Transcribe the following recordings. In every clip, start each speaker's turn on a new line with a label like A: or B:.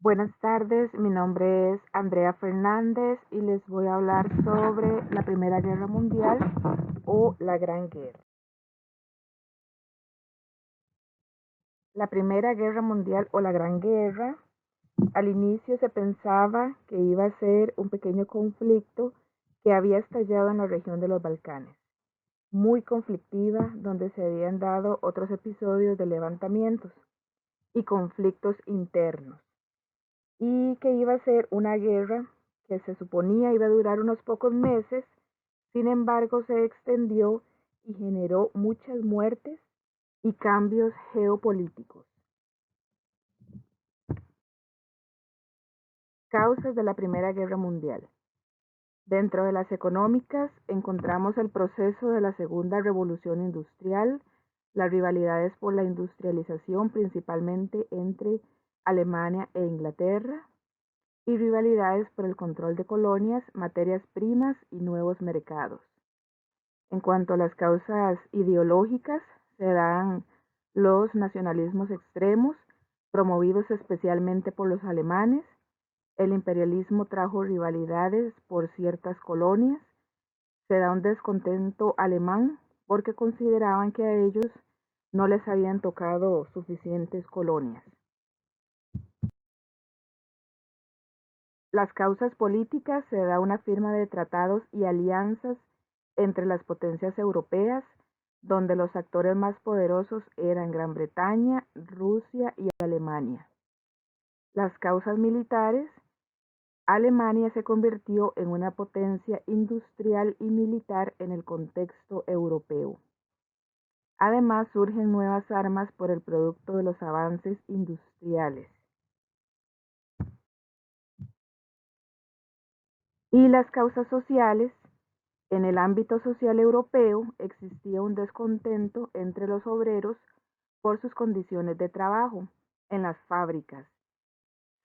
A: Buenas tardes, mi nombre es Andrea Fernández y les voy a hablar sobre la Primera Guerra Mundial o la Gran Guerra. La Primera Guerra Mundial o la Gran Guerra, al inicio se pensaba que iba a ser un pequeño conflicto que había estallado en la región de los Balcanes, muy conflictiva, donde se habían dado otros episodios de levantamientos y conflictos internos, y que iba a ser una guerra que se suponía iba a durar unos pocos meses. Sin embargo, se extendió y generó muchas muertes y cambios geopolíticos. Causas de la Primera Guerra Mundial. Dentro de las económicas encontramos el proceso de la Segunda Revolución Industrial, las rivalidades por la industrialización principalmente entre Alemania e Inglaterra, y rivalidades por el control de colonias, materias primas y nuevos mercados. En cuanto a las causas ideológicas, se dan los nacionalismos extremos, promovidos especialmente por los alemanes. El imperialismo trajo rivalidades por ciertas colonias. Se da un descontento alemán porque consideraban que a ellos no les habían tocado suficientes colonias. Las causas políticas, se da una firma de tratados y alianzas entre las potencias europeas, donde los actores más poderosos eran Gran Bretaña, Rusia y Alemania. Las causas militares, Alemania se convirtió en una potencia industrial y militar en el contexto europeo. Además, surgen nuevas armas por el producto de los avances industriales. Y las causas sociales, en el ámbito social europeo existía un descontento entre los obreros por sus condiciones de trabajo en las fábricas.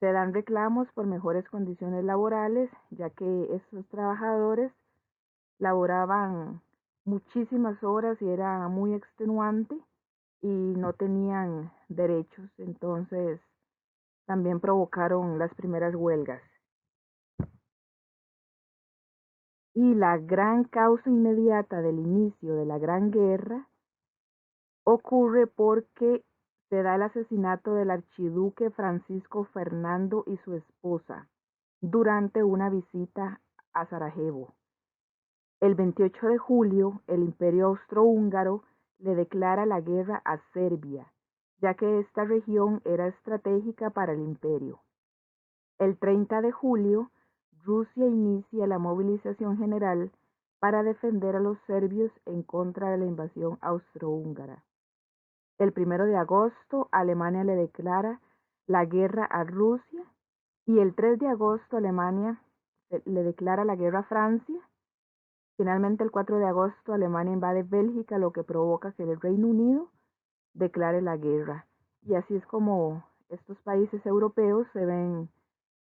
A: Se dan reclamos por mejores condiciones laborales, ya que estos trabajadores laboraban muchísimas horas y era muy extenuante y no tenían derechos. Entonces también provocaron las primeras huelgas. Y la gran causa inmediata del inicio de la Gran Guerra ocurre porque se da el asesinato del archiduque Francisco Fernando y su esposa durante una visita a Sarajevo. El 28 de julio, el Imperio Austrohúngaro le declara la guerra a Serbia, ya que esta región era estratégica para el imperio. El 30 de julio, Rusia inicia la movilización general para defender a los serbios en contra de la invasión austrohúngara. El 1 de agosto, Alemania le declara la guerra a Rusia y el 3 de agosto Alemania le declara la guerra a Francia. Finalmente, el 4 de agosto, Alemania invade Bélgica, lo que provoca que el Reino Unido declare la guerra. Y así es como estos países europeos se ven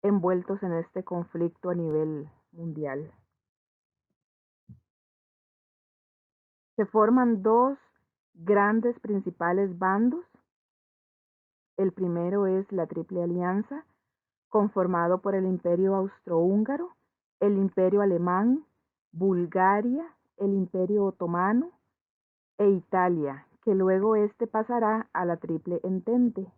A: envueltos en este conflicto a nivel mundial. Se forman dos grandes principales bandos. El primero es la Triple Alianza, conformado por el Imperio Austrohúngaro, el Imperio Alemán, Bulgaria, el Imperio Otomano e Italia, que luego este pasará a la Triple Entente.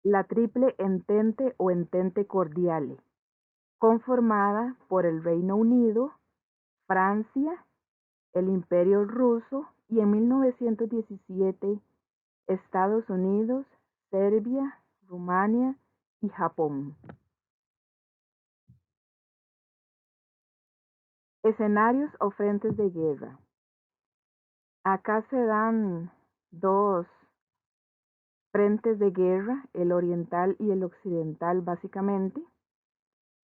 A: La Triple Entente o Entente Cordiale, conformada por el Reino Unido, Francia, el Imperio Ruso y en 1917 Estados Unidos, Serbia, Rumania y Japón. Escenarios o frentes de guerra. Acá se dan dos frentes de guerra, el oriental y el occidental básicamente.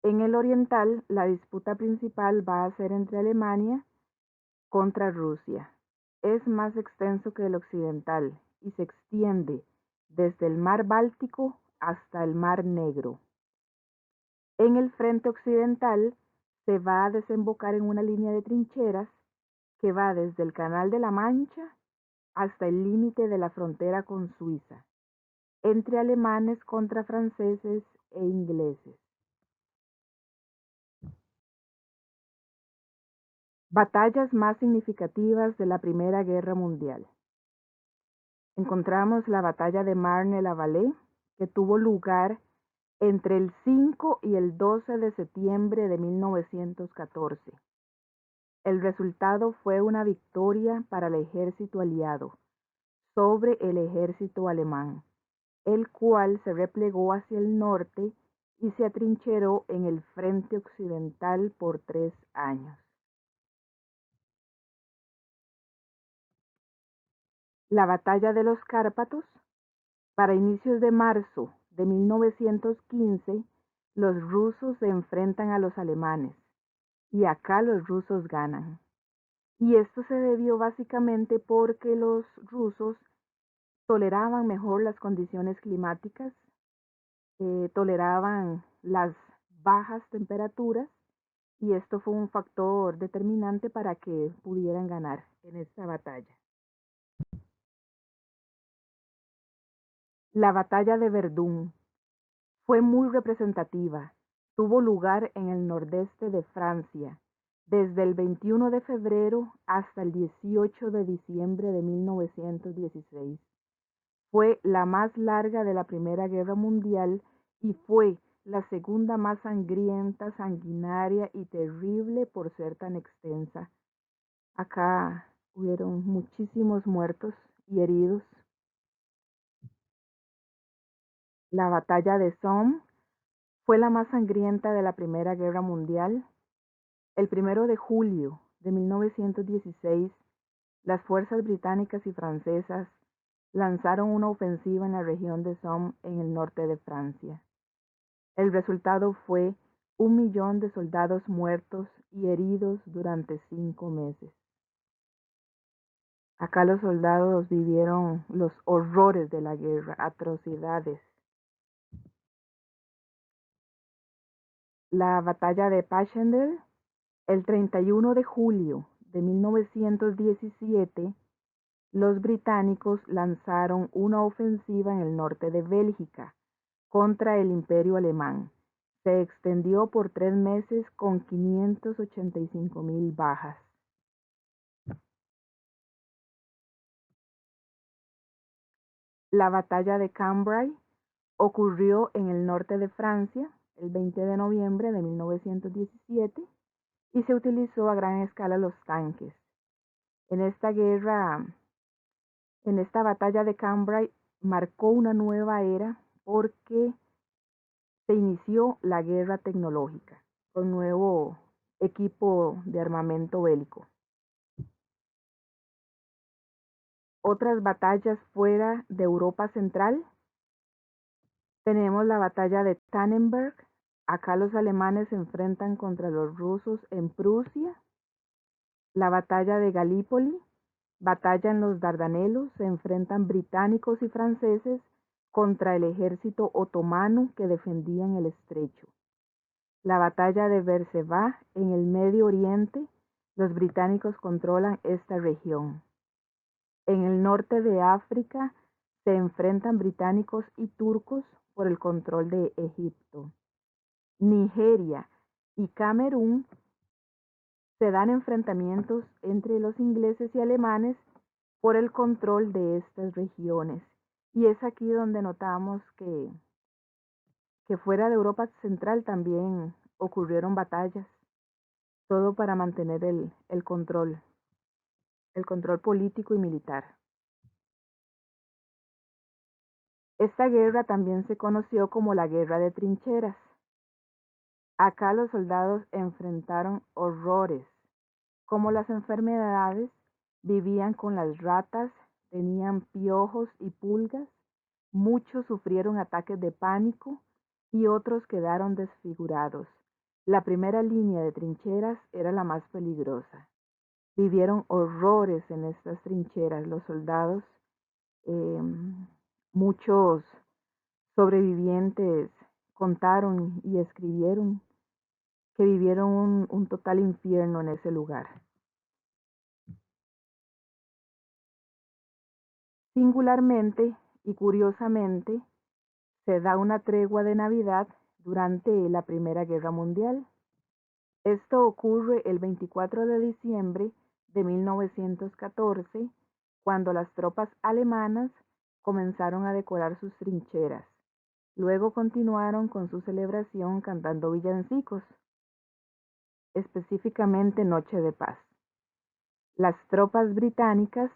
A: En el oriental, la disputa principal va a ser entre Alemania contra Rusia. Es más extenso que el occidental y se extiende desde el mar Báltico hasta el mar Negro. En el frente occidental se va a desembocar en una línea de trincheras que va desde el Canal de la Mancha hasta el límite de la frontera con Suiza. entre alemanes contra franceses e ingleses. Batallas más significativas de la Primera Guerra Mundial. Encontramos la batalla de Marne-la-Vallée, que tuvo lugar entre el 5 y el 12 de septiembre de 1914. El resultado fue una victoria para el ejército aliado sobre el ejército alemán, el cual se replegó hacia el norte y se atrincheró en el frente occidental por 3 años. La batalla de los Cárpatos. Para inicios de marzo de 1915, los rusos se enfrentan a los alemanes y acá los rusos ganan. Y esto se debió básicamente porque los rusos toleraban mejor las condiciones climáticas, toleraban las bajas temperaturas y esto fue un factor determinante para que pudieran ganar en esta batalla. La batalla de Verdún fue muy representativa. Tuvo lugar en el nordeste de Francia, desde el 21 de febrero hasta el 18 de diciembre de 1916. Fue la más larga de la Primera Guerra Mundial y fue la segunda más sangrienta, sanguinaria y terrible por ser tan extensa. Acá hubieron muchísimos muertos y heridos. La batalla de Somme fue la más sangrienta de la Primera Guerra Mundial. El 1 de julio de 1916, las fuerzas británicas y francesas lanzaron una ofensiva en la región de Somme en el norte de Francia. El resultado fue 1 millón de soldados muertos y heridos durante 5 meses. Acá los soldados vivieron los horrores de la guerra, atrocidades. La batalla de Passchendaele, el 31 de julio de 1917, los británicos lanzaron una ofensiva en el norte de Bélgica contra el Imperio Alemán. Se extendió por 3 meses con 585,000 bajas. La batalla de Cambrai ocurrió en el norte de Francia el 20 de noviembre de 1917 y se utilizó a gran escala los tanques. En esta guerra, en esta batalla de Cambrai, marcó una nueva era porque se inició la guerra tecnológica con nuevo equipo de armamento bélico. Otras batallas fuera de Europa Central. Tenemos la batalla de Tannenberg. Acá los alemanes se enfrentan contra los rusos en Prusia. La batalla de Galípoli. Batalla en los Dardanelos. Se enfrentan británicos y franceses contra el ejército otomano que defendían el estrecho. La batalla de Beerseba en el Medio Oriente. Los británicos controlan esta región. En el norte de África se enfrentan británicos y turcos por el control de Egipto. Nigeria y Camerún se dan enfrentamientos entre los ingleses y alemanes por el control de estas regiones. Y es aquí donde notamos que fuera de Europa Central también ocurrieron batallas, todo para mantener el control político y militar. Esta guerra también se conoció como la Guerra de Trincheras. Acá los soldados enfrentaron horrores, como las enfermedades, vivían con las ratas, tenían piojos y pulgas, muchos sufrieron ataques de pánico y otros quedaron desfigurados. La primera línea de trincheras era la más peligrosa. Vivieron horrores en estas trincheras los soldados. Muchos sobrevivientes contaron y escribieron que vivieron un total infierno en ese lugar. Singularmente y curiosamente, se da una tregua de Navidad durante la Primera Guerra Mundial. Esto ocurre el 24 de diciembre de 1914, cuando las tropas alemanas comenzaron a decorar sus trincheras. Luego continuaron con su celebración cantando villancicos, específicamente Noche de Paz. Las tropas británicas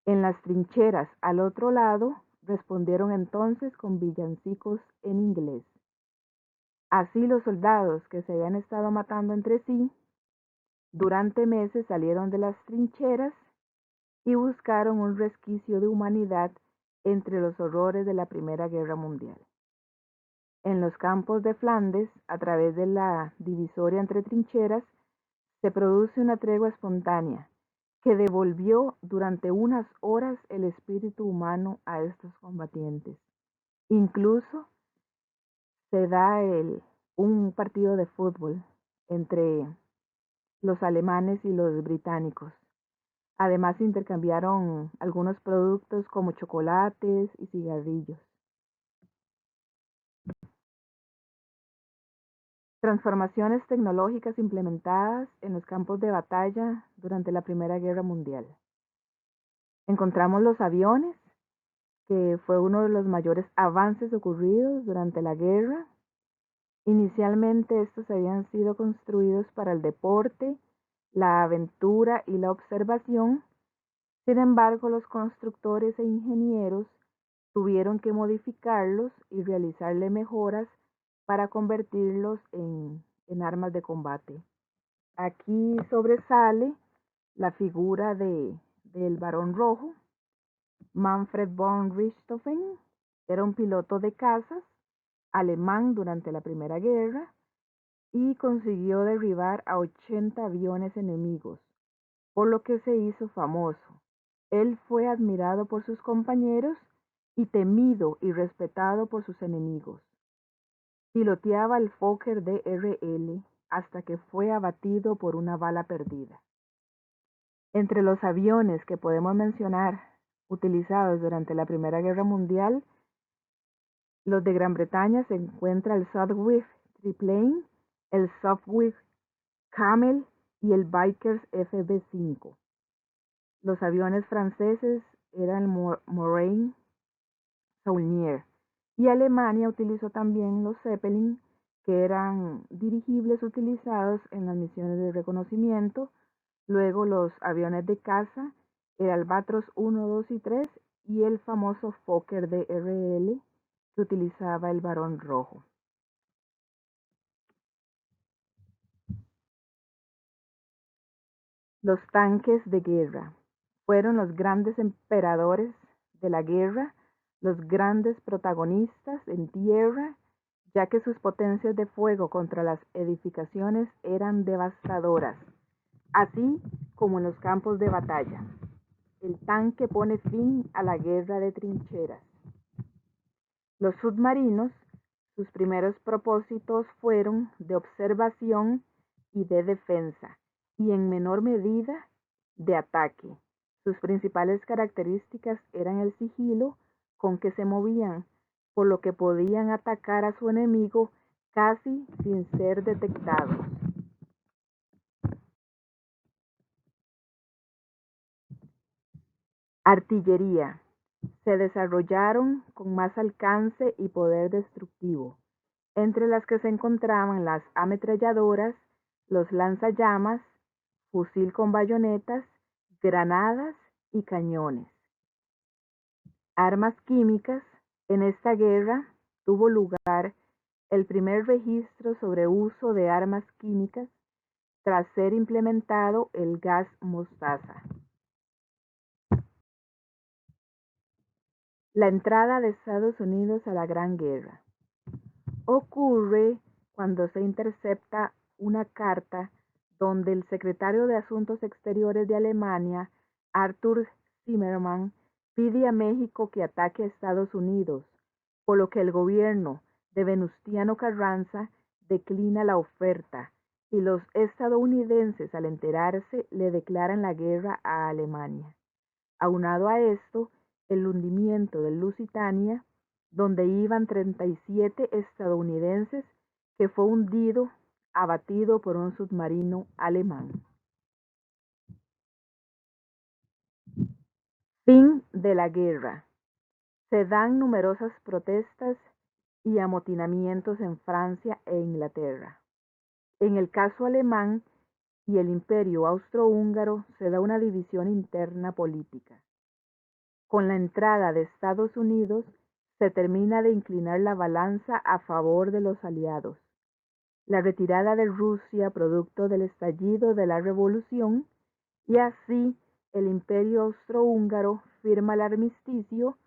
A: en las trincheras al otro lado respondieron entonces con villancicos en inglés. Así los soldados que se habían estado matando entre sí durante meses salieron de las trincheras y buscaron un resquicio de humanidad entre los horrores de la Primera Guerra Mundial. En los campos de Flandes, a través de la divisoria entre trincheras, se produce una tregua espontánea que devolvió durante unas horas el espíritu humano a estos combatientes. Incluso se da un partido de fútbol entre los alemanes y los británicos. Además intercambiaron algunos productos como chocolates y cigarrillos. Transformaciones tecnológicas implementadas en los campos de batalla durante la Primera Guerra Mundial. Encontramos los aviones, que fue uno de los mayores avances ocurridos durante la guerra. Inicialmente estos habían sido construidos para el deporte, la aventura y la observación. Sin embargo, los constructores e ingenieros tuvieron que modificarlos y realizarle mejoras para convertirlos en armas de combate. Aquí sobresale la figura del Barón Rojo. Manfred von Richthofen era un piloto de cazas alemán durante la Primera Guerra y consiguió derribar a 80 aviones enemigos, por lo que se hizo famoso. Él fue admirado por sus compañeros y temido y respetado por sus enemigos. Piloteaba el Fokker DRL hasta que fue abatido por una bala perdida. Entre los aviones que podemos mencionar utilizados durante la Primera Guerra Mundial, los de Gran Bretaña se encuentra el Sopwith Triplane, el Sopwith Camel y el Vickers FB-5. Los aviones franceses eran el Morane Saulnier, y Alemania utilizó también los Zeppelin, que eran dirigibles utilizados en las misiones de reconocimiento. Luego los aviones de caza, el Albatros 1, 2 y 3, y el famoso Fokker DRL, que utilizaba el Barón Rojo. Los tanques de guerra fueron los grandes emperadores de la guerra, los grandes protagonistas en tierra, ya que sus potencias de fuego contra las edificaciones eran devastadoras, así como en los campos de batalla. El tanque pone fin a la guerra de trincheras. Los submarinos, sus primeros propósitos fueron de observación y de defensa, y en menor medida de ataque. Sus principales características eran el sigilo con que se movían, por lo que podían atacar a su enemigo casi sin ser detectados. Artillería. Se desarrollaron con más alcance y poder destructivo, entre las que se encontraban las ametralladoras, los lanzallamas, fusil con bayonetas, granadas y cañones. Armas químicas. En esta guerra tuvo lugar el primer registro sobre uso de armas químicas tras ser implementado el gas mostaza. La entrada de Estados Unidos a la Gran Guerra ocurre cuando se intercepta una carta donde el secretario de Asuntos Exteriores de Alemania, Arthur Zimmermann, pide a México que ataque a Estados Unidos, por lo que el gobierno de Venustiano Carranza declina la oferta y los estadounidenses, al enterarse, le declaran la guerra a Alemania. Aunado a esto, el hundimiento del Lusitania donde iban 37 estadounidenses, que fue hundido, abatido por un submarino alemán. Fin de la guerra. Se dan numerosas protestas y amotinamientos en Francia e Inglaterra. En el caso alemán y el Imperio austrohúngaro se da una división interna política. Con la entrada de Estados Unidos se termina de inclinar la balanza a favor de los aliados. La retirada de Rusia producto del estallido de la revolución, y así el Imperio austrohúngaro firma el armisticio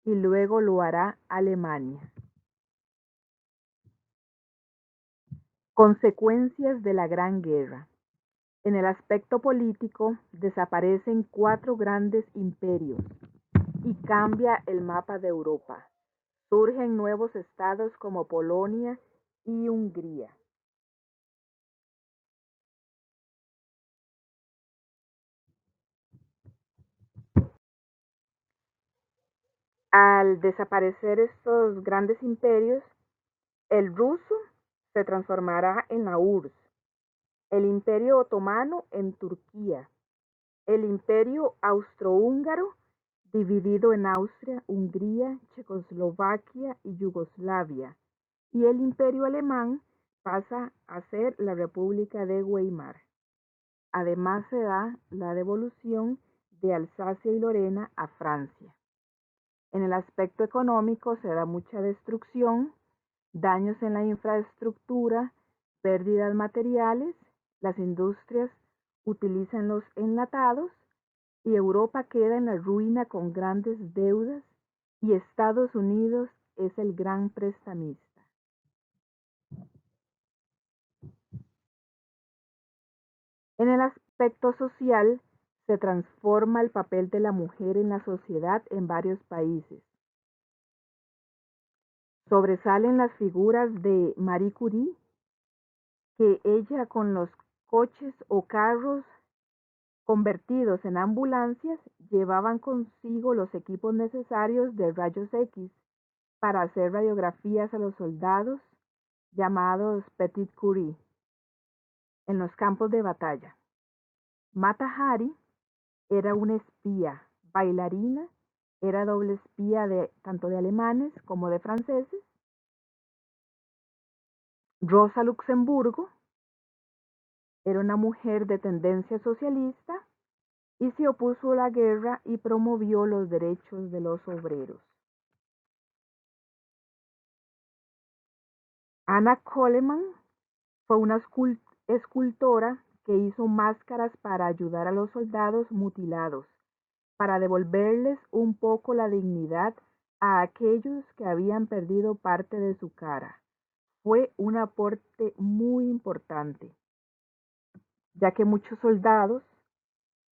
A: y luego lo hará Alemania. Consecuencias de la Gran Guerra. En el aspecto político, desaparecen 4 grandes imperios y cambia el mapa de Europa. Surgen nuevos estados como Polonia y Hungría. Al desaparecer estos grandes imperios, el ruso se transformará en la URSS, el Imperio Otomano en Turquía, el Imperio Austrohúngaro dividido en Austria, Hungría, Checoslovaquia y Yugoslavia, y el Imperio Alemán pasa a ser la República de Weimar. Además se da la devolución de Alsacia y Lorena a Francia. En el aspecto económico se da mucha destrucción, daños en la infraestructura, pérdidas materiales, las industrias utilizan los enlatados y Europa queda en la ruina con grandes deudas y Estados Unidos es el gran prestamista. En el aspecto social se transforma el papel de la mujer en la sociedad en varios países. Sobresalen las figuras de Marie Curie, que ella con los coches o carros convertidos en ambulancias llevaban consigo los equipos necesarios de rayos X para hacer radiografías a los soldados, llamados Petit Curie, en los campos de batalla. Mata Hari era una espía, bailarina, era doble espía tanto de alemanes como de franceses. Rosa Luxemburgo era una mujer de tendencia socialista y se opuso a la guerra y promovió los derechos de los obreros. Anna Coleman fue una escultora que hizo máscaras para ayudar a los soldados mutilados, para devolverles un poco la dignidad a aquellos que habían perdido parte de su cara. Fue un aporte muy importante, ya que muchos soldados,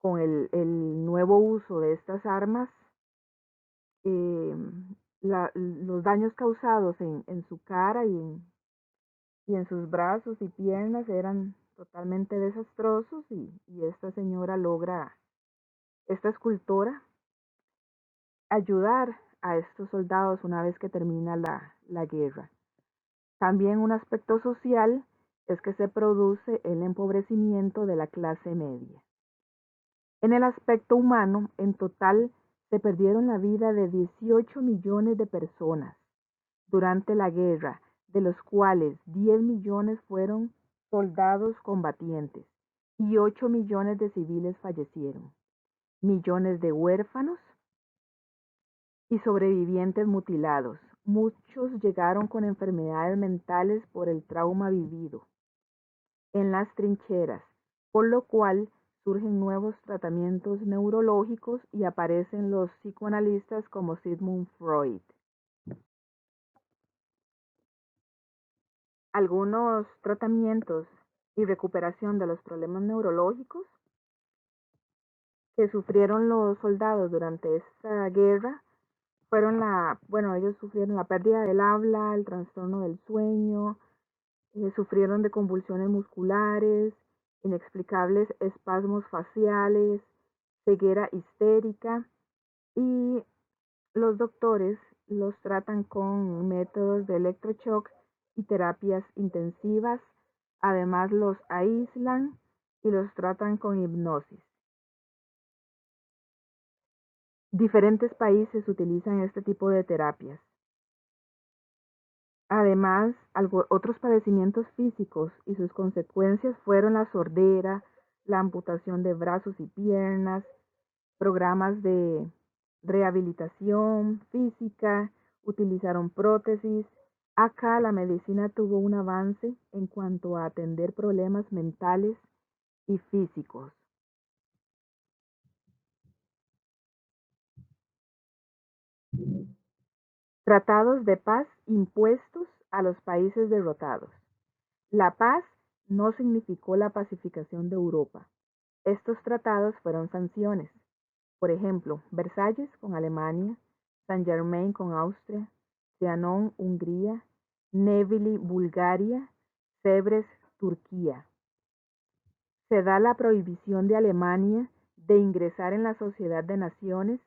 A: con el nuevo uso de estas armas, eh, los daños causados en su cara y en sus brazos y piernas eran totalmente desastrosos y esta señora logra, esta escultora, ayudar a estos soldados una vez que termina la guerra. También un aspecto social es que se produce el empobrecimiento de la clase media. En el aspecto humano, en total se perdieron la vida de 18 millones de personas durante la guerra, de los cuales 10 millones fueron soldados combatientes y 8 millones de civiles fallecieron. Millones de huérfanos y sobrevivientes mutilados. Muchos llegaron con enfermedades mentales por el trauma vivido en las trincheras, por lo cual surgen nuevos tratamientos neurológicos y aparecen los psicoanalistas como Sigmund Freud. Algunos tratamientos y recuperación de los problemas neurológicos que sufrieron los soldados durante esta guerra fueron ellos sufrieron la pérdida del habla, el trastorno del sueño, sufrieron de convulsiones musculares, inexplicables espasmos faciales, ceguera histérica y los doctores los tratan con métodos de electroshock y terapias intensivas. Además, los aíslan y los tratan con hipnosis. Diferentes países utilizan este tipo de terapias. Además, otros padecimientos físicos y sus consecuencias fueron la sordera, la amputación de brazos y piernas, programas de rehabilitación física, utilizaron prótesis. Acá la medicina tuvo un avance en cuanto a atender problemas mentales y físicos. Tratados de paz impuestos a los países derrotados. La paz no significó la pacificación de Europa. Estos tratados fueron sanciones. Por ejemplo, Versalles con Alemania, Saint-Germain con Austria, Trianon, Hungría, Neville, Bulgaria, Sèvres, Turquía. Se da la prohibición de Alemania de ingresar en la Sociedad de Naciones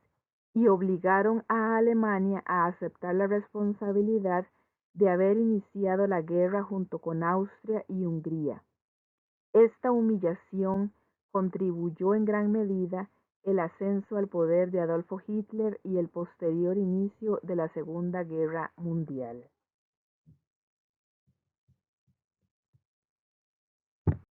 A: y obligaron a Alemania a aceptar la responsabilidad de haber iniciado la guerra junto con Austria y Hungría. Esta humillación contribuyó en gran medida el ascenso al poder de Adolfo Hitler y el posterior inicio de la Segunda Guerra Mundial.